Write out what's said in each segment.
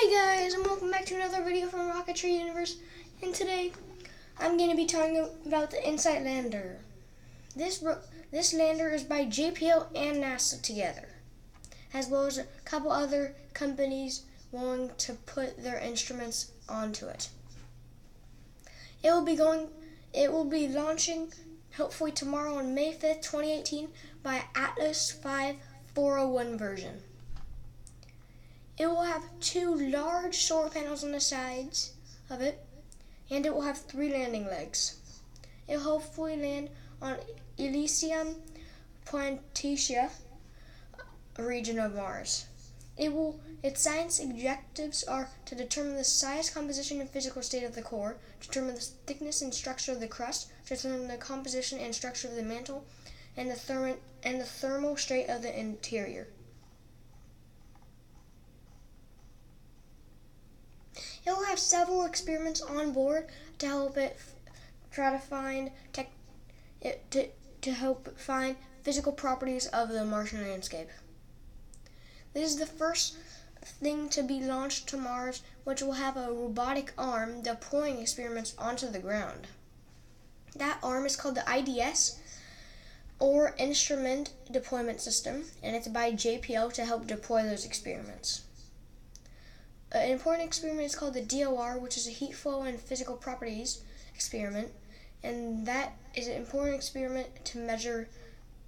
Hey guys, and welcome back to another video from Rocketry Universe. And today, I'm going to be talking about the Insight Lander. This lander is by JPL and NASA together, as well as a couple other companies willing to put their instruments onto it. It will be launching hopefully tomorrow on May 5th, 2018 by Atlas V 401 version. It will have 2 large solar panels on the sides of it, and it will have 3 landing legs. It will hopefully land on Elysium Planitia region of Mars. Its science objectives are to determine the size, composition, and physical state of the core, determine the thickness and structure of the crust, determine the composition and structure of the mantle, and the thermal state of the interior. It will have several experiments on board to help it try to find to help find physical properties of the Martian landscape. This is the first thing to be launched to Mars, which will have a robotic arm deploying experiments onto the ground. That arm is called the IDS, or Instrument Deployment System, and it's by JPL to help deploy those experiments. An important experiment is called the DOR, which is a heat flow and physical properties experiment, and that is an important experiment to measure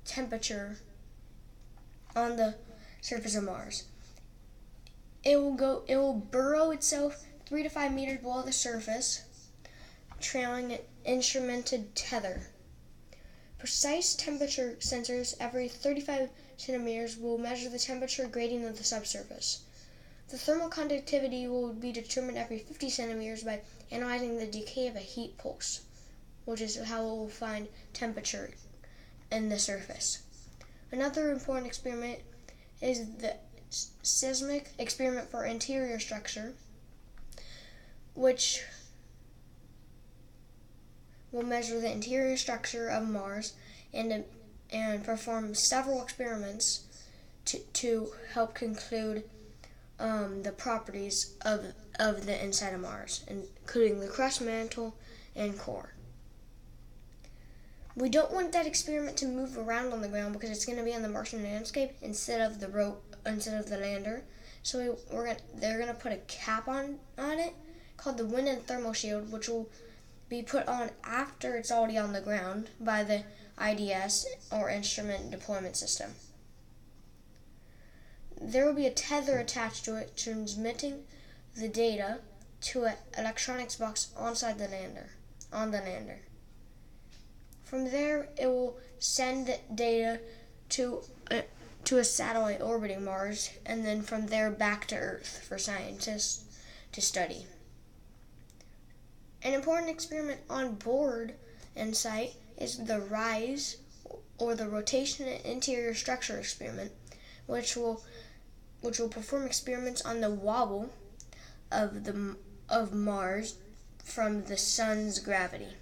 temperature on the surface of Mars. It will burrow itself 3 to 5 meters below the surface, trailing an instrumented tether. Precise temperature sensors every 35 centimeters will measure the temperature gradient of the subsurface. The thermal conductivity will be determined every 50 centimeters by analyzing the decay of a heat pulse, which is how it will find temperature in the surface. Another important experiment is the seismic experiment for interior structure, which will measure the interior structure of Mars and perform several experiments to help conclude the properties of the inside of Mars, including the crust, mantle, and core. We don't want that experiment to move around on the ground because it's going to be on the Martian landscape instead of the lander. So they're going to put a cap on it called the wind and thermal shield, which will be put on after it's already on the ground by the IDS, or Instrument Deployment System. There will be a tether attached to it, transmitting the data to an electronics box on the lander. From there, it will send the data to a satellite orbiting Mars, and then from there back to Earth for scientists to study. An important experiment on board InSight is the RISE, or the Rotation and Interior Structure experiment, which will perform experiments on the wobble of Mars from the sun's gravity.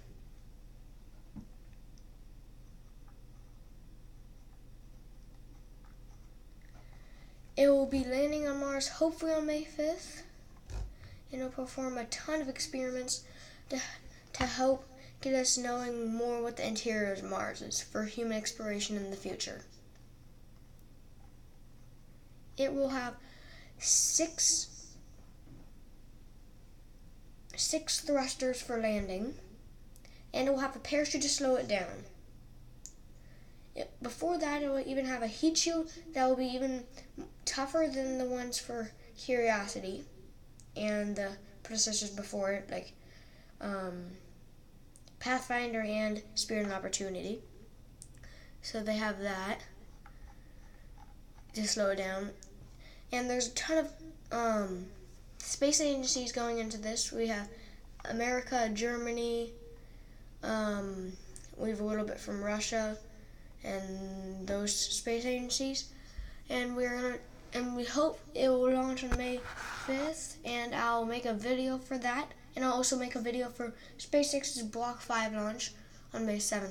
It will be landing on Mars hopefully on May 5th, and it will perform a ton of experiments to help get us knowing more what the interior of Mars is for human exploration in the future. It will have 6 thrusters for landing, and it will have a parachute to slow it down. Before that, it will even have a heat shield that will be even tougher than the ones for Curiosity and the predecessors before it, like Pathfinder and Spirit and Opportunity. So they have that to slow it down. And there's a ton of space agencies going into this. We have America, Germany, we have a little bit from Russia, and those space agencies. And we hope it will launch on May 5th, and I'll make a video for that. And I'll also make a video for SpaceX's Block 5 launch on May 7th.